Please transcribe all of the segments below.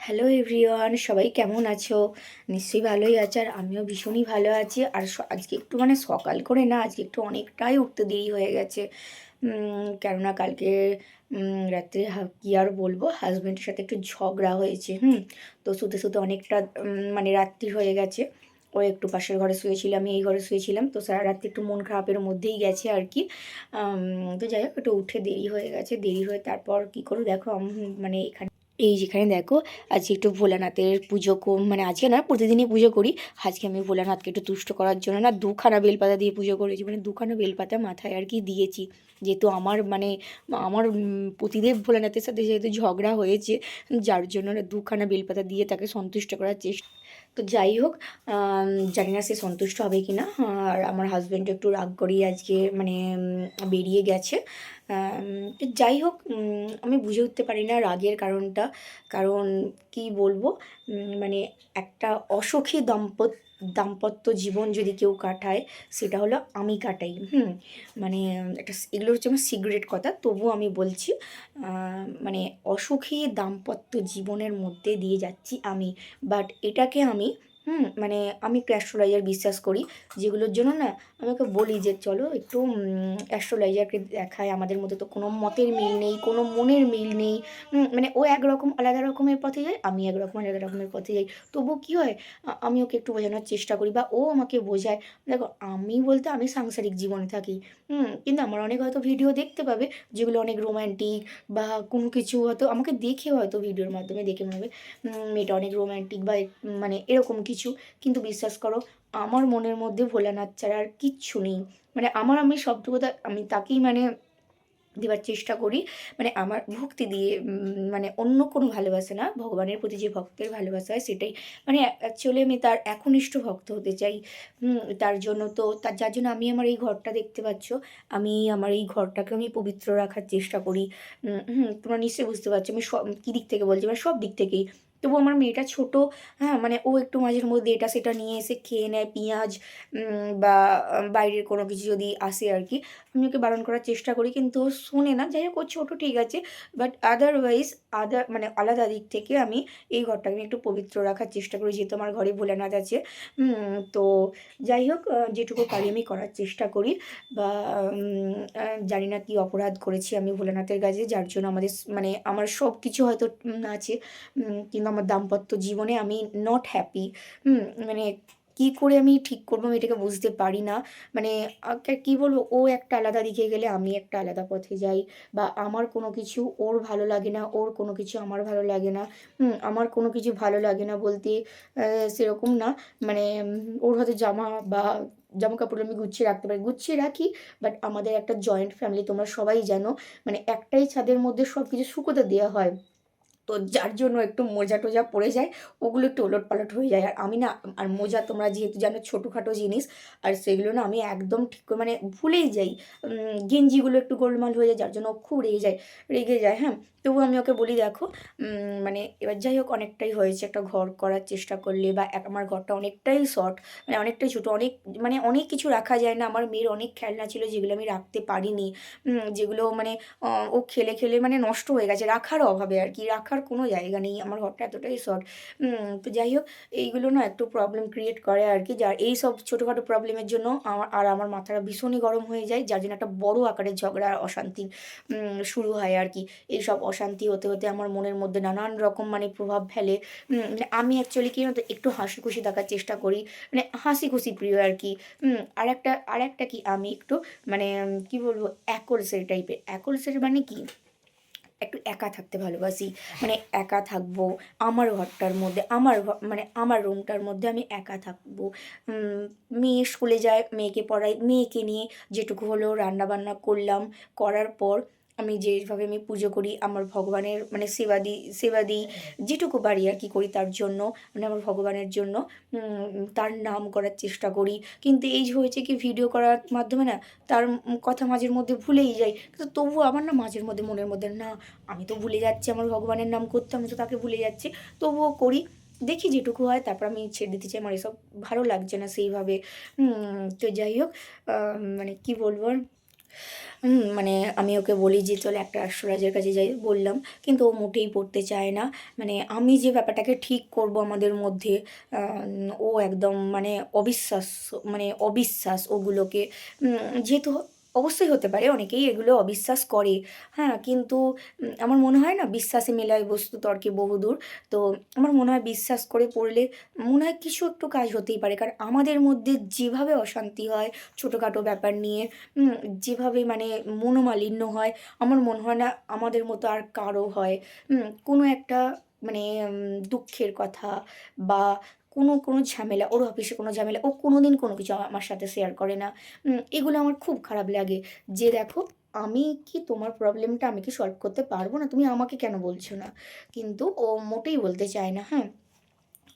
Hello everyone, সবাই কেমন আছো? নিশ্চয়ই ভালোই আছে, আর আমিও ভীষণই ভালো আছি। আর আজকে একটু সকাল করে না, আজকে একটু অনেকটাই উঠতে দেরি হয়ে গেছে। কেননা কালকে রাত্রে কী আর বলবো, হাজব্যান্ডের সাথে একটু ঝগড়া হয়েছে। তো শুতে শুতে অনেকটা রাত্রি হয়ে গেছে। ও একটু পাশের ঘরে শুয়েছিল, আমি এই ঘরে শুয়েছিলাম, তো সারা রাত্রি একটু মন খারাপের মধ্যেই গেছে আর কি। তো যাই হোক, একটু উঠে দেরি হয়ে গেছে। দেরি হয়ে তারপর কী করো দেখো, এখানে যেখানে দেখো, আজকে একটু ভোলানাথের পুজো আজকে না, প্রতিদিনই পুজো করি। আজকে আমি ভোলানাথকে একটু তুষ্ট করার জন্য না দুখানা বেলপাতা দিয়ে পুজো করেছি, দুখানা বেলপাতা মাথায় আর কি দিয়েছি। যেহেতু আমার পতিদেব ভোলানাথের সাথে যেহেতু ঝগড়া হয়েছে, যার জন্য না দুখানা বেলপাতা দিয়ে তাকে সন্তুষ্ট করার চেষ্টা। তো যাই হোক, জানি না সে সন্তুষ্ট হবে কি না। আর আমার হাজব্যান্ড একটু রাগ করেই আজকে বেরিয়ে গেছে। তো যাই হোক, আমি বুঝে উঠতে পারি না রাগের কারণটা। কারণ কি বলবো, মানে একটা অসুখী দাম্পত্য জীবন যদি কেউ কাটায়, সেটা হলো আমি কাটাই। এগুলো হচ্ছে আমার সিগারেট কথা, তবুও আমি বলছি। অসুখী দাম্পত্য জীবনের মধ্যে দিয়ে যাচ্ছি আমি। বাট এটাকে আমি আমি একটু অ্যাস্ট্রোলজার বিশ্বাস করি, যেগুলোর জন্য না আমাকে বলি যে চলো একটু অ্যাস্ট্রোলজারকে দেখায়। আমাদের মধ্যে তো কোনো মতের মিল নেই, কোনো মনের মিল নেই। ও একরকম আলাদা রকমের পথে যায়, আমি একরকম আলাদা রকমের পথে যাই। তবুও কী হয়, আমি ওকে একটু বোঝানোর চেষ্টা করি বা ও আমাকে বোঝায়। দেখো, আমি বলতে আমি সাংসারিক জীবনে থাকি। কিন্তু আমার অনেক হয়তো ভিডিও দেখতে পাবে যেগুলো অনেক রোম্যান্টিক, বা কোনো কিছু হয়তো আমাকে দেখে হয়তো ভিডিওর মাধ্যমে দেখে মনে হবে মেয়েটা অনেক রোম্যান্টিক বা এরকম কিছু। কিন্তু বিশ্বাস করো, আমার মনের মধ্যে ভোলানাথ ছাড়া আর কিচ্ছু নেই। আমি সবটুকুটা আমি তাকেই দেওয়ার চেষ্টা করি। আমার ভক্তি দিয়ে, অন্য কোনো ভালোবাসা না, ভগবানের প্রতি যে ভক্তের ভালোবাসা হয় সেটাই। অ্যাকচুয়ালি আমি তার একনিষ্ঠ ভক্ত হতে চাই। তার জন্য তো যার জন্য আমি আমার এই ঘরটা দেখতে পাচ্ছ, আমি আমার এই ঘরটাকে আমি পবিত্র রাখার চেষ্টা করি। তোমরা নিশ্চয়ই বুঝতে পারছো আমি সব কী দিক থেকে বলছি, সব দিক থেকেই। তবু আমার মেয়েটা ছোট। হ্যাঁ, ও একটু মাঝের মধ্যে এটা সেটা নিয়ে এসে খেয়ে নেয়, পেঁয়াজ বা বাইরের কোনো কিছু যদি আসে আর কি। আমি ওকে বারণ করার চেষ্টা করি, কিন্তু ও শোনে না। যাই হোক, ও ছোটো ঠিক আছে, বাট আদারওয়াইজ আলাদা দিক থেকে আমি এই ঘরটাকে আমি একটু পবিত্র রাখার চেষ্টা করি, যেহেতু আমার ঘরে ভোলানাথ আছে। তো যাই হোক, যেটুকু পারি আমি করার চেষ্টা করি। বা জানি না কী অপরাধ করেছি আমি ভোলানাথের কাছে, যার জন্য আমার সব কিছু হয়তো আছে, কিন্তু আমার দাম্পত্য জীবনে আমি নট হ্যাপি। মানে কী করে আমি ঠিক করবো আমি এটাকে বুঝতে পারি না। মানে কী বলবো, ও একটা আলাদা দিকে গেলে আমি একটা আলাদা পথে যাই, বা আমার কোনো কিছু ওর ভালো লাগে না, ওর কোনো কিছু আমার ভালো লাগে না। আমার কোনো কিছু ভালো লাগে না বলতে সেরকম না। ওর হয়তো জামা কাপড় আমি গুছিয়ে রাখতে পারি, গুছিয়ে রাখি। বাট আমাদের একটা জয়েন্ট ফ্যামিলি, তোমরা সবাই জানো। একটাই ছাদের মধ্যে সব কিছু শুকোতে দেওয়া হয়। তো যার জন্য একটু মোজা টোজা পড়ে যায়, ওগুলো একটু ওলটপালট হয়ে যায়। আর আমি না, আর মোজা তোমরা যেহেতু জানো ছোটোখাটো জিনিস, আর সেগুলো না আমি একদম ঠিক করে ভুলেই যাই। গেঞ্জিগুলো একটু গোলমাল হয়ে যায়, যার জন্য ও খুব রেগে যায়। হ্যাঁ, তবুও আমি ওকে বলি দেখো, এবার যাই হোক, অনেকটাই হয়েছে, একটা ঘর করার চেষ্টা করলে, বা আমার ঘরটা অনেকটাই শর্ট, অনেকটাই ছোটো, অনেক কিছু রাখা যায় না। আমার মেয়ের অনেক খেলনা ছিল যেগুলো আমি রাখতে পারিনি, যেগুলো ও খেলে খেলে নষ্ট হয়ে গেছে রাখার অভাবে আর কি। রাখার কোনো জায়গা নেই, আমার ঘরটা এতটাই শর্ট। তো যাই হোক, এইগুলো না একটু প্রবলেম ক্রিয়েট করে আর কি। যার এই সব ছোটোখাটো প্রবলেমের জন্য আমার মাথাটা ভীষণই গরম হয়ে যায়, যার জন্য একটা বড় আকারের ঝগড়া আর অশান্তি শুরু হয় আর কি। এইসব অশান্তি হতে হতে আমার মনের মধ্যে নানান রকম প্রভাব ফেলে। আমি অ্যাকচুয়ালি কি জানো তো, একটু হাসি খুশি থাকার চেষ্টা করি, হাসি খুশি প্রিয় আর কি। আর একটা কি, আমি একটু কি বলবো, একলসের টাইপের। একলসের কি, একটু একা থাকতে ভালোবাসি। একা থাকবো আমার ঘরটার মধ্যে, আমার ঘর আমার রুমটার মধ্যে আমি একা থাকবো। মেয়ে স্কুলে যায়, মেয়েকে পড়াই, মেয়েকে নিয়ে যেটুকু হলেও রান্নাবান্না করলাম। করার পর আমি যেভাবে আমি পুজো করি, আমার ভগবানের সেবা দিই, যেটুকু পারি আর কি করি তার জন্য, আমার ভগবানের জন্য তার নাম করার চেষ্টা করি। কিন্তু এই যে হয়েছে কি, ভিডিও করার মাধ্যমে না তার কথা মাঝের মধ্যে ভুলেই যাই। কিন্তু তবুও আমার না মাঝের মধ্যে মনের মধ্যে, না, আমি তো ভুলে যাচ্ছি আমার ভগবানের নাম করতে, আমি তো তাকে ভুলে যাচ্ছি। তবুও করি, দেখি যেটুকু হয়, তারপর আমি ছেড়ে দিতে চাই। আমার এসব ভালো লাগছে না সেইভাবে। তো যাই হোক, কি বলবো আর, মানে আমি ওকে বলি যে চল একটা অ্যাস্ট্রোলজারের কাছে যাই, বললাম, কিন্তু ও মোটেই পড়তে চায় না। মানে আমি যে ব্যাপারটাকে ঠিক করব আমাদের মধ্যে, ও একদম মানে অবিশ্বাস, মানে অবিশ্বাস ওগুলোকে। যেহেতু অবশ্যই হতে পারে, অনেকেই এগুলো অবিশ্বাস করে, হ্যাঁ, কিন্তু আমার মনে হয় না বিশ্বাসে মেলায় বস্তু তর্কে বহুদূর। তো আমার মনে হয় বিশ্বাস করে পড়লে মনে হয় কিছু একটু কাজ হতেই পারে, কারণ আমাদের মধ্যে যেভাবে অশান্তি হয় ছোটোখাটো ব্যাপার নিয়ে, হুম, যেভাবে মানে মনোমালিন্য হয়, আমার মনে হয় না আমাদের মতো আর কারো হয়। কোনো একটা মানে দুঃখের কথা বা কোনো ঝামেলা, ওর অফিসে কোনো ঝামেলা, ও কোনো দিন কোনো কিছু আমার সাথে শেয়ার করে না। এগুলো আমার খুব খারাপ লাগে, যে দেখো আমি কি তোমার প্রবলেমটা আমি কি সলভ করতে পারবো না, তুমি আমাকে কেন বলছো না? কিন্তু ও মোটেই বলতে চায় না, হ্যাঁ।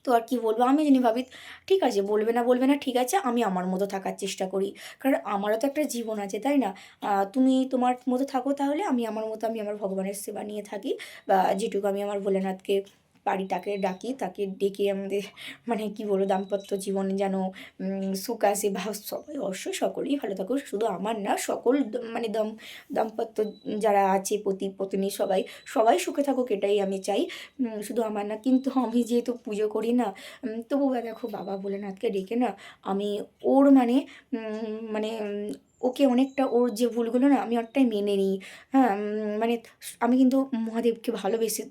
তো আর কি বলবো, আমি যিনি ভাবি ঠিক আছে, বলবে না বলবে না, ঠিক আছে, আমি আমার মতো থাকার চেষ্টা করি, কারণ আমারও তো একটা জীবন আছে, তাই না? তুমি তোমার মতো থাকো, তাহলে আমি আমার মতো, আমি আমার ভগবানের সেবা নিয়ে থাকি, বা যেটুকু আমি আমার ভোলেনাথকে পারি তাকে ডাকি, তাকে ডেকে আমাদের মানে কি বলবো দাম্পত্য জীবনে যেন সুখ আসে, বা সবাই অবশ্যই সকলেই ভালো থাকুক, শুধু আমার না, সকল মানে দাম্পত্য যারা আছে পতি পত্নী সবাই সবাই সুখে থাকুক, এটাই আমি চাই। শুধু আমার না, কিন্তু আমি যেহেতু পুজো করি না, তবুও দেখো বাবা ভোলেনাথকে ডেকে না আমি ওর মানে মানে ওকে অনেকটা, ওর যে ভুলগুলো না আমি অনেকটাই মেনে নিই, হ্যাঁ। মানে আমি কিন্তু মহাদেবকে ভালোবেসে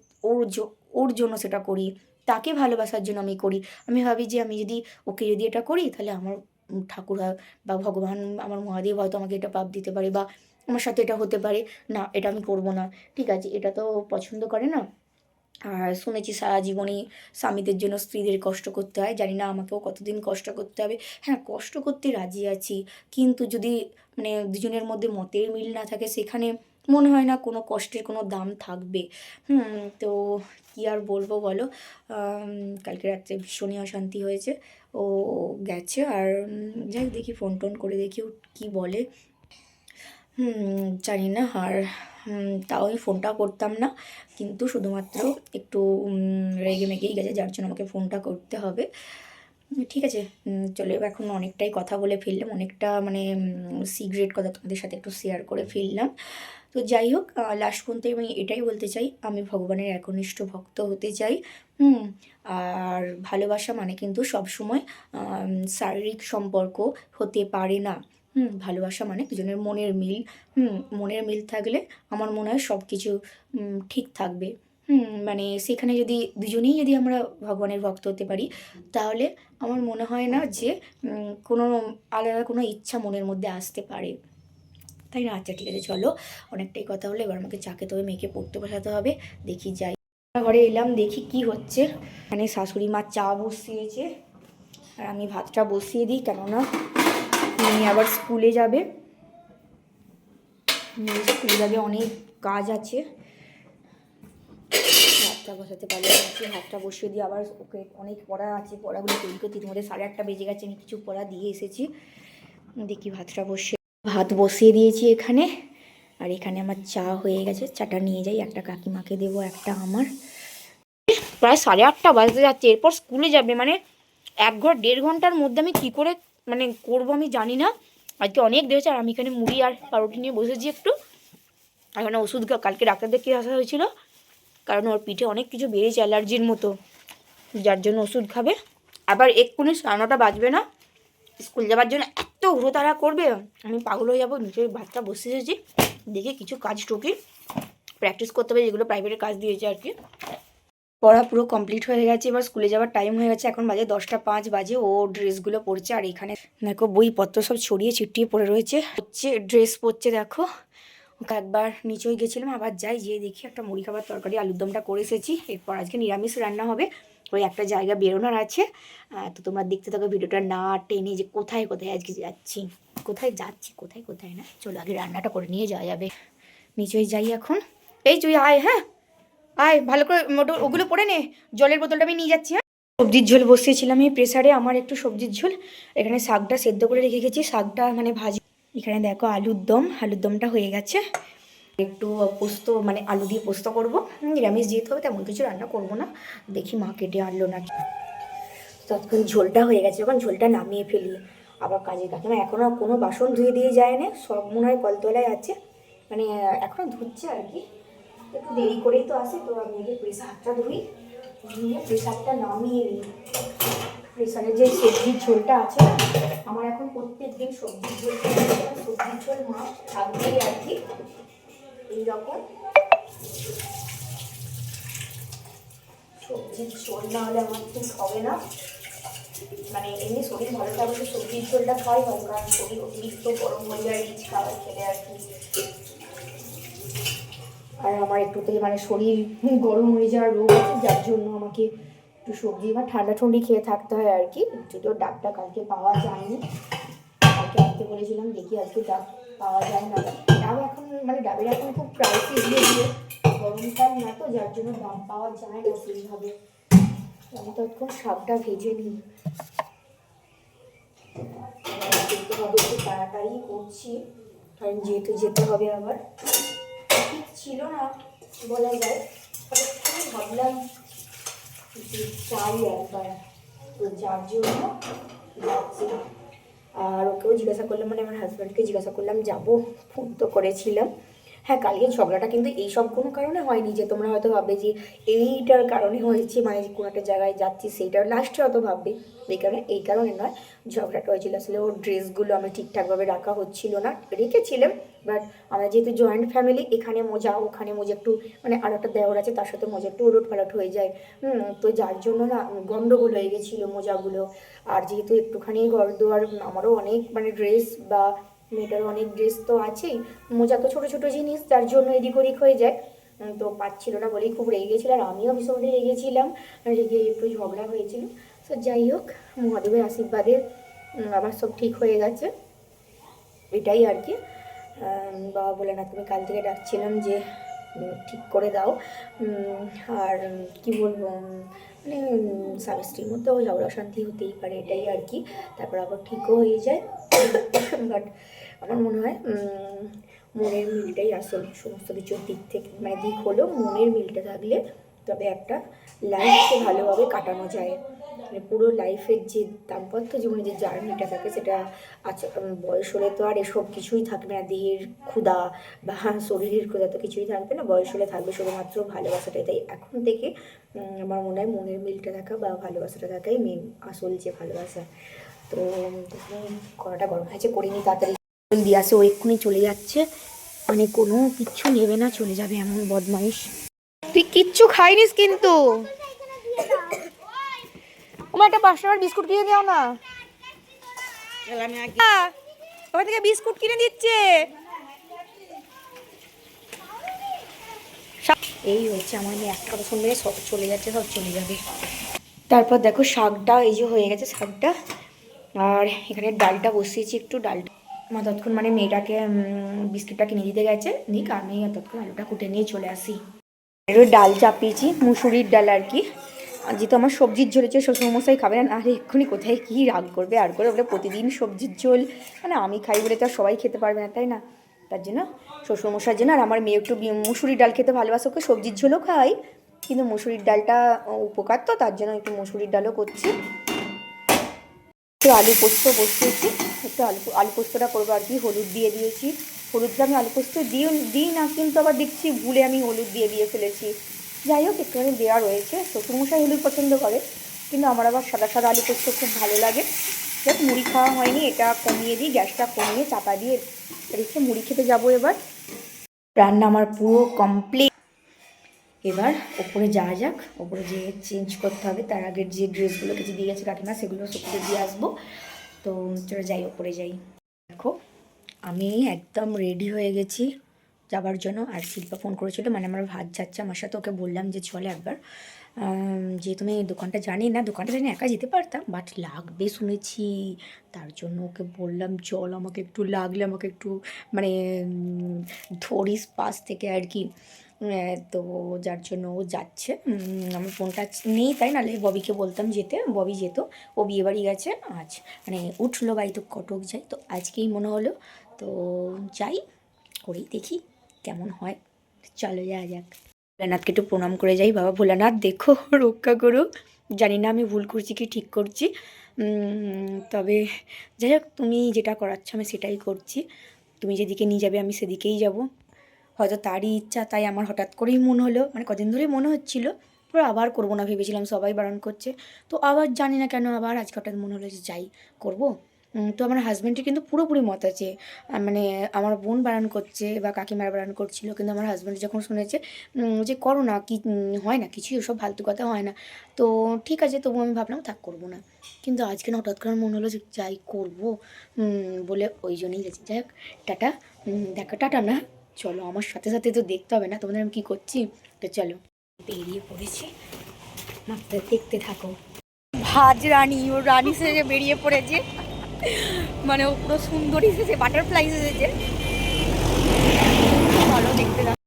ওর জন্য সেটা করি, তাকে ভালোবাসার জন্য আমি করি। আমি ভাবি যে আমি যদি ওকে যদি এটা করি, তাহলে আমার ঠাকুর বা ভগবান, আমার মহাদেব হয়তো আমাকে এটা পাপ দিতে পারে, বা আমার সাথে এটা হতে পারে, না এটা আমি করবো না। ঠিক আছে, এটা তো পছন্দ করে না। আর শুনেছি সারা জীবনই স্বামীদের জন্য স্ত্রীদের কষ্ট করতে হয়, জানি না আমাকেও কতদিন কষ্ট করতে হবে। হ্যাঁ, কষ্ট করতে রাজি আছি, কিন্তু যদি মানে দুজনের মধ্যে মতের মিল না থাকে, সেখানে মনে হয় না কোনো কষ্টের কোনো দাম থাকবে। তো কী আর বলবো বলো। কালকে রাত্রে ভীষণই অশান্তি হয়েছে, ও গেছে, আর যাই হোক, দেখি ফোন টোন করে দেখি ও কী বলে। জানি না, আর তাও আমি ফোনটা করতাম না, কিন্তু শুধুমাত্র একটু রেগে মেগেই গেছে, যার জন্য আমাকে ফোনটা করতে হবে। ঠিক আছে, চলো, এখন অনেকটাই কথা বলে ফেললাম, অনেকটা মানে সিক্রেট কথা তোমাদের সাথে একটু শেয়ার করে ফেললাম। তো যাই হোক, লাস্ট পর্যন্ত আমি এটাই বলতে চাই, আমি ভগবানের একনিষ্ঠ ভক্ত হতে চাই। হুম আর ভালোবাসা মানে কিন্তু সবসময় শারীরিক সম্পর্ক হতে পারে না। ভালোবাসা মানে দুজনের মনের মিল। মনের মিল থাকলে আমার মনে হয় সব কিছু ঠিক থাকবে। মানে সেখানে যদি দুজনেই যদি আমরা ভগবানের ভক্ত হতে পারি, তাহলে আমার মনে হয় না যে কোনো আলাদা কোনো ইচ্ছা মনের মধ্যে আসতে পারে, তাই না? আচ্ছা ঠিক আছে, চলো, অনেকটাই কথা হলো, এবার আমাকে চাকে তবে মেয়েকে পড়তে বসাতে হবে, দেখি যাই। ঘরে এলাম, দেখি কি হচ্ছে। মানে শাশুড়ি মা চা বসিয়েছে, আর আমি ভাতটা বসিয়ে দিই, কেননা মেয়ে আবার স্কুলে যাবে, স্কুলে যাবে, অনেক কাজ আছে। ভাতটা বসাতে পারলে ভাতটা বসিয়ে দিয়ে, আবার ওকে অনেক পড়া আছে, পড়াগুলো তৈরি করতে ইতিমধ্যে 8:30 বেজে গেছে, আমি কিছু পড়া দিয়ে এসেছি। দেখি ভাতটা ভাত বসিয়ে দিয়েছি এখানে, আর এখানে আমার চা হয়ে গেছে, চাটা নিয়ে যাই, একটা কাকিমাকে দেবো, একটা আমার। প্রায় 8:30 বাজতে যাচ্ছে, এরপর স্কুলে যাবে, মানে 1-1.5 ঘন্টার মধ্যে আমি কী করে মানে করবো আমি জানি না। আজকে অনেক দিয়েছে, আর আমি এখানে মুড়ি আর পাউরুটি নিয়ে বসেছি একটু। এখানে ওষুধ কালকে ডাক্তার দেখিয়ে আসা হয়েছিল, কারণ ওর পিঠে অনেক কিছু বেরিয়েছে অ্যালার্জির মতো, যার জন্য ওষুধ খাবে। আবার এক্ষুনি 9:30 বাজবে না, স্কুল যাওয়ার জন্য এত উড়োতাড়া করবে, আমি পাগল হয়ে যাবো। নিচে ভাতটা বসে এসেছি, দেখে কিছু কাজ টুকি প্র্যাকটিস করতে হবে, যেগুলো প্রাইভেটের কাজ দিয়েছে আর কি। পড়া পুরো কমপ্লিট হয়ে গেছে, এবার স্কুলে যাওয়ার টাইম হয়ে গেছে, এখন বাজে 10:05 বাজে। ও ড্রেসগুলো পরছে, আর এখানে দেখো বইপত্র সব ছড়িয়ে ছিটিয়ে পড়ে রয়েছে, হচ্ছে ড্রেস পরছে দেখো। ওকে একবার নিচেই গেছিলাম, আবার যাই, যেয়ে দেখি একটা মুড়ি খাবার তরকারি আলুর দমটা করে এসেছি। এরপর আজকে নিরামিষ রান্না হবে, ওই একটা জায়গা বেরোনোর আছে। তো তোমরা দেখতে থাকো ভিডিওটা না টেনে, যে কোথায় কোথায় আজকে যাচ্ছি, কোথায় কোথায় না। চলো আগে রান্নাটা করে নিয়ে যাওয়া যাবে, নিচেই যাই এখন। এই তুই আয়, হ্যাঁ আয়, ভালো করে ওগুলো পরে নে, জলের বোতলটা আমি নিয়ে যাচ্ছি। হ্যাঁ, সবজির ঝোল বসিয়েছিলাম এই প্রেসারে, আমার একটু সবজির ঝোল। এখানে শাকটা সেদ্ধ করে রেখে গেছি, শাকটা মানে ভাজি। এখানে দেখো আলুর দমটা হয়ে গেছে। একটু পোস্ত, মানে আলু দিয়ে পোস্ত করবো, নিরামিষ যেহেতু হবে তেমন কিছু রান্না করবো না। দেখি মা কেটে আনলো নাকি। ততক্ষণ ঝোলটা হয়ে গেছে, যখন ঝোলটা নামিয়ে ফেলি। আবার কাজের কাকিমা এখনও কোনো বাসন ধুয়ে দিয়ে যায় না, সব মনে হয় কলতলায় আছে, মানে এখনও ধুচ্ছে আর কি, একটু দেরি করেই তো আসে। তো আমি আগে প্রেসারটা ধুই, ধুয়ে প্রেসারটা নামিয়ে নিই। প্রেসারে যে সবজির ঝোলটা আছে না, আমার এখন প্রত্যেক দিন সবজির ঝোল, সবজির ঝোল মাছ থাকবেই আর কি। এইরকম সবজির ঝোল না হলে আমার ঠিক হবে না, মানে এমনি শরীর ভালো থাকলে সবজির ঝোলটা খাই ভালো, কারণ শরীর অতিরিক্ত গরম হয়ে যায় রিচ খাবার খেলে আর কি। আর আমার একটুতেই মানে শরীর গরম হয়ে যাওয়ার রোগ আছে, যার জন্য আমাকে একটু সবজি বা ঠান্ডা ঠন্ডি খেয়ে থাকতে হয় আর কি। যদিও ডাবটা কালকে পাওয়া যায়নি, কালকে আনতে বলেছিলাম, দেখি আজকে ডাব পাওয়া যায় না। ডাব এখন মানে ডাবের এখন খুব প্রাইসই দিয়ে দিয়ে, গরমকাল না তো, যার জন্য দাম পাওয়া যায় না সেইভাবে। আমি তৎক্ষণ শাকটা ভেজে নিই, যেতে হবে একটু তাড়াতাড়ি করছি, কারণ যেহেতু যেতে হবে। আবার ঠিক ছিল না বলা যায়, ভাবলাম যে চাই একবার, তো যার জন্য যাচ্ছি। আর ওকেও জিজ্ঞাসা করলাম, মানে আমার হাজব্যান্ডকে জিজ্ঞাসা করলাম যাবো, ফোন তো করেছিলাম। হ্যাঁ, কালকে ঝগড়াটা কিন্তু এইসব কোনো কারণে হয়নি যে তোমরা হয়তো ভাববে যে এইটার কারণে হয়েছে, মানে কোনো একটা জায়গায় যাচ্ছি সেইটার লাস্টে হয়তো ভাববে, এই কারণে নয়। ঝগড়াটা হয়েছিল আসলে ওর ড্রেসগুলো আমি ঠিকঠাকভাবে রাখা হচ্ছিল না, রেখেছিলাম, বাট আমরা যেহেতু জয়েন্ট ফ্যামিলি, এখানে মোজা ওখানে মোজা একটু, মানে আর একটা দেওর আছে তার সাথে মোজা একটু ওলট পালট হয়ে যায়, তো যার জন্য না গন্ডগোল হয়ে গেছিলো মোজাগুলো। আর যেহেতু একটুখানি ঘর দুয়ার, আমারও অনেক মানে ড্রেস বা মেয়েটারও অনেক ড্রেস তো আছেই, মোজা তো ছোটো ছোটো জিনিস, যার জন্য এদিক ওদিক হয়ে যায়, তো পাচ্ছিল না বলেই খুব রেগে গেছিলো, আর আমিও ভীষণ রেগেছিলাম, রেগে একটু ঝগড়া হয়েছিল। তো যাই হোক, মহাদেবের আশীর্বাদে আবার সব ঠিক হয়ে গেছে, এটাই আর কি। বাবা বলে না, তুমি কাল থেকে ডাকছিলাম যে ঠিক করে দাও, আর কি বলবো, মানে স্বামী স্ত্রীর মধ্যেও ঝগড়া অশান্তি হতেই পারে, এটাই আর কি। তারপর আবার ঠিকও হয়ে যায়, বাট আমার মনে হয় মনের মিলটাই আসল সমস্ত কিছুর দিক থেকে, মানে দিক হলো মনের মিলটা থাকলে তবে একটা লাইফকে ভালোভাবে কাটানো যায়, মানে পুরো লাইফের যে দাম্পত্য জীবনে যে জার্নিটা থাকে সেটা। আচ্ছা, বয়স হলে তো আর এসব কিছুই থাকবে না, দেহের ক্ষুধা বা শরীরের ক্ষুধা তো কিছুই থাকবে না, বয়স হলে থাকবে শুধুমাত্র ভালোবাসাটাই। তাই এখন থেকে আমার মনে হয় মনের মিলটা থাকা বা ভালোবাসাটা থাকাই মেন আসল যে ভালোবাসা। তো কড়াটা গরম হয়েছে, করিনি, তাড়াতাড়ি দিয়ে আসে, ও এক্ষুনি চলে যাচ্ছে, মানে কোনো কিচ্ছু নেবে না, চলে যাবে, এমন বদমাইশ। তুই কিচ্ছু খাইনিস কিন্তু, আমার একটা 5 টাকার বিস্কুট কিনে দাও না, ওখান থেকে বিস্কুট কিনে দিচ্ছে। এই হচ্ছে আমার মেয়ে, একটা কথা শুনবে সব চলে যাচ্ছে, সব চলে যাবে। তারপর দেখো শাকটা এই যে হয়ে গেছে শাকটা, আর এখানে ডালটা বসিয়েছি, একটু ডালটা আমার তৎক্ষণ মানে মেয়েটাকে বিস্কিটটা কিনে দিতে গেছে, নিক আমি তৎক্ষণ আলুটা কুটে নিয়ে চলে আসি। এর ডাল চাপিয়েছি, মুসুরির ডাল আর কি, যেহেতু আমার সবজির ঝোল হচ্ছে, শ্বশুরমশাই খাবে না, আর এক্ষুনি কোথায় কী রাগ করবে আর করে বলে প্রতিদিন সবজির ঝোল, মানে আমি খাই বলে তো আর সবাই খেতে পারবে না, তাই না, তার জন্য শ্বশুরমশাইয়ের জন্য। আর আমার মেয়ে একটু মুসুরির ডাল খেতে ভালোবাসে, ওকে সবজির ঝোলও খাই, কিন্তু মুসুরির ডালটা উপকার তো, তার জন্য একটু মুসুরির ডালও করছি। একটু আলু পোস্ত বসিয়েছি, একটু আলু পোস্তটা করবো আর কি, হলুদ দিয়ে দিয়েছি, হলুদটা আমি আলু পোস্ত দিই না, কিন্তু আবার দেখছি ভুলে আমি হলুদ দিয়ে ফেলেছি। যাই হোক, একটুখানি দেওয়া রয়েছে, শ্বশুরমশাই হলুদ পছন্দ করে, কিন্তু আমার আবার সাদা সাদা আলু পোস্ত খুব ভালো লাগে। যাক, মুড়ি খাওয়া হয়নি, এটা কমিয়ে দিই, গ্যাসটা কমিয়ে চাপা দিয়ে রেখে মুড়ি খেতে যাবো এবার। রান্না আমার পুরো কমপ্লিট, এবার ওপরে যাওয়া যাক, ওপরে যেয়ে চেঞ্জ করতে হবে, তার আগের যে ড্রেসগুলো কিছু দিয়ে গেছে কাকিমা সেগুলো শুকিয়ে দিয়ে আসবো। তো চলে যাই, ওপরে যাই। দেখো আমি একদম রেডি হয়ে গেছি যাবার জন্য, আর শিল্পা ফোন করেছিল, মানে আমার ভাত যাচ্ছে আমার সাথে, ওকে বললাম যে চলে একবার, যেহেতু আমি দোকানটা জানি না, একা যেতে পারতাম, বাট লাগবে শুনেছি, তার জন্য ওকে বললাম চল, আমাকে একটু লাগলে আমাকে একটু মানে ধরিস পাশ থেকে আর কি। তো যার জন্য ও যাচ্ছে, আমার ফোনটা নেই তাই, নাহলে ববিকে বলতাম যেতে, ববি যেত, ও বিয়েবাড়ি গেছে আজ, মানে উঠলো বাড়িতে কটক যাই, তো আজকেই মনে হলো, তো যাই, করেই দেখি কেমন হয়, চলো যাওয়া যাক। ভোলানাথকে একটু প্রণাম করে যাই, বাবা ভোলানাথ দেখো রক্ষা করো, জানি না আমি ভুল করছি কি ঠিক করছি, তবে যাই হোক, তুমি যেটা করাচ্ছ আমি সেটাই করছি। তুমি যেদিকে নিয়ে যাবে আমি সেদিকেই যাব। হয়তো তারই ইচ্ছা, তাই আমার হঠাৎ করেই মন হলো, মানে কদিন ধরেই মনে হচ্ছিল, পুরো আবার করবো না ভেবেছিলাম, সবাই বারণ করছে, তো আবার জানি না কেন আবার আজকে হঠাৎ মনে হলো যে যাই, করবো। তো আমার হাজব্যান্ডের কিন্তু পুরোপুরি মত আছে। মানে আমার বোন বারণ করছে বা কাকিমার বারণ করছিল, কিন্তু আমার হাজব্যান্ড যখন শুনেছে যে করো না, কি হয় না কিছুই, ওসব ফালতু কথা হয় না, তো ঠিক আছে, তবু আমি ভাবলাম থাক, করবো না। কিন্তু আজকে না হঠাৎ করে মনে হলো যে যাই, করবো বলে ওই জন্যই গেছি। যাই হোক, টাটা। দেখো, টাটা না, চলো আমার সাথে সাথে তো দেখতে হবে না তোমাদের আমি কী করছি, তো চলো বেরিয়ে পড়েছি, মাত্র দেখতে থাকো। ভাজ রানী, ও রানী সেজে বেরিয়ে পড়েছে, মানে ও পুরো সুন্দরী সেজে, বাটারফ্লাই সেজেছে। ভালো দেখতে থাকো।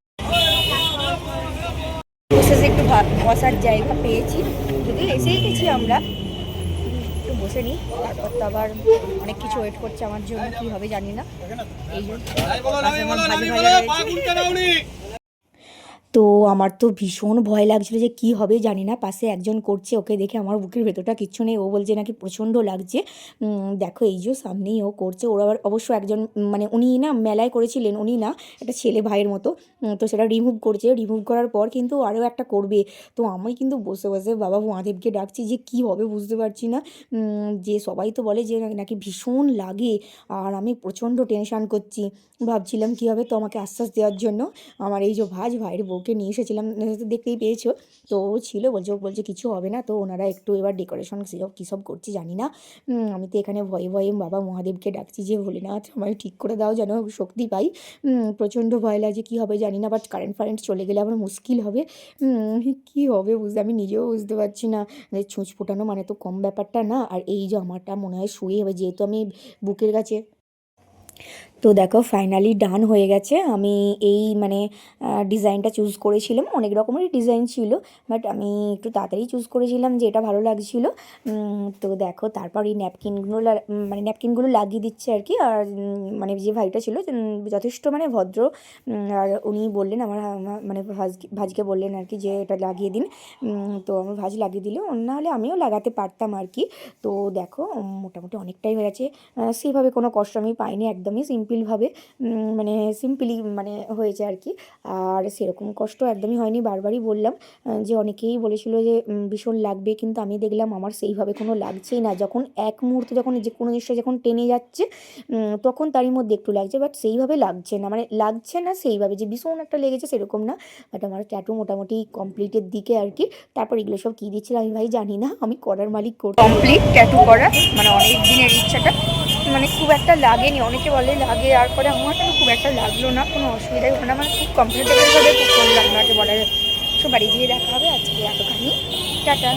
বসে একটু বসার জায়গা পেয়েছি, যদি এসেই গেছি আমরা, একটু বসে নিই, তারপর তো আবার অনেক কিছু ওয়েট করছে আমার জন্য, কী হবে জানি না। এই জন্য তো আমার তো ভীষণ ভয় লাগছিলো যে কী হবে জানি না। পাশে একজন করছে, ওকে দেখে আমার বুকের ভেতরটা কিচ্ছু নেই, ও বলছে নাকি প্রচণ্ড লাগছে। দেখো এই যে সামনেই ও করছে, ওর আবার অবশ্য একজন, মানে উনি না মেলায় করেছিলেন, উনি না, একটা ছেলে ভাইয়ের মতো, তো সেটা রিমুভ করছে, রিমুভ করার পর কিন্তু আরও একটা করবে। তো আমি কিন্তু বসে বসে বাবা মহাদেবকে ডাকছি যে কী হবে বুঝতে পারছি না। যে সবাই তো বলে যে নাকি ভীষণ লাগে, আর আমি প্রচণ্ড টেনশান করছি, ভাবছিলাম কী হবে। তো আমাকে আশ্বাস দেওয়ার জন্য আমার এই যে ভাইয়ের বউকে নিয়ে এসেছিলাম, দেখতেই পেয়েছো, তো ও ছিল, বলছে কিছু হবে না। তো ওনারা একটু এবার ডেকোরেশন কী সব করছে জানি না। আমি তো এখানে ভয়ে ভয়ে বাবা মহাদেবকে ডাকছি যে ভোলেনাথ আমায় ঠিক করে দাও, যেন শক্তি পাই। প্রচণ্ড ভয় লাগছে, কী হবে জানি না, বাট কারেন্ট চলে গেলে আবার মুশকিল হবে। কী হবে আমি নিজেও বুঝতে পারছি না। ছুঁচ ফোটানো মানে তো কম ব্যাপারটা না। আর এই যে আমারটা মনে হয় শুয়ে হবে, যেহেতু আমি বুকের কাছে। তো দেখো ফাইনালি ডান হয়ে গেছে। আমি এই মানে ডিজাইনটা চুজ করেছিলাম, অনেক রকমেরই ডিজাইন ছিল, বাট আমি একটু তাড়াতাড়ি চুজ করেছিলাম যে এটা ভালো লাগছিলো। তো দেখো তারপর এই ন্যাপকিনগুলো মানে ন্যাপকিনগুলো লাগিয়ে দিচ্ছে আর কি। আর মানে যে ভাইটা ছিল যথেষ্ট মানে ভদ্র, আর উনি বললেন মানে ভাজকে বললেন আর কি যে এটা লাগিয়ে দিন। তো আমার ভাজ লাগিয়ে দিল, নাহলে আমিও লাগাতে পারতাম আর কি। তো দেখো মোটামুটি অনেকটাই হয়ে গেছে, সেইভাবে কোনো কষ্ট আমি পাইনি, একদমই সিম্পলভাবে মানে সিম্পলি মানে হয়েছে আর কি। আর সেরকম কষ্ট একদমই হয়নি, বারবারই বললাম যে অনেকেই বলেছিল যে ভীষণ লাগবে, কিন্তু আমি দেখলাম আমার সেইভাবে কোনো লাগছেই না। যখন এক মুহূর্তে যখন যে কোনো জিনিসটা যখন টেনে যাচ্ছে তখন তারই মধ্যে একটু লাগছে, বাট সেইভাবে লাগছে না, মানে লাগছে না সেইভাবে যে ভীষণ একটা লেগেছে সেরকম না। বাট আমার ট্যাটু মোটামুটি কমপ্লিটের দিকে আর কি। তারপর এগুলো সব কী দিচ্ছিল আমি ভাই জানি না, আমি করার মালিক কমপ্লিট ট্যাটু করা, মানে অনেক দিনের ইচ্ছাটা, মানে খুব একটা লাগেনি, অনেকে বলে লাগে, আর পরে আমার কিন্তু খুব একটা লাগলো না, কোনো অসুবিধাই হলো না, মানে খুব কমফোর্টেবলভাবে খুব করলাম না, বলার। সো বাড়ি গিয়ে দেখা হবে, আজকে এতখানি, টাটা।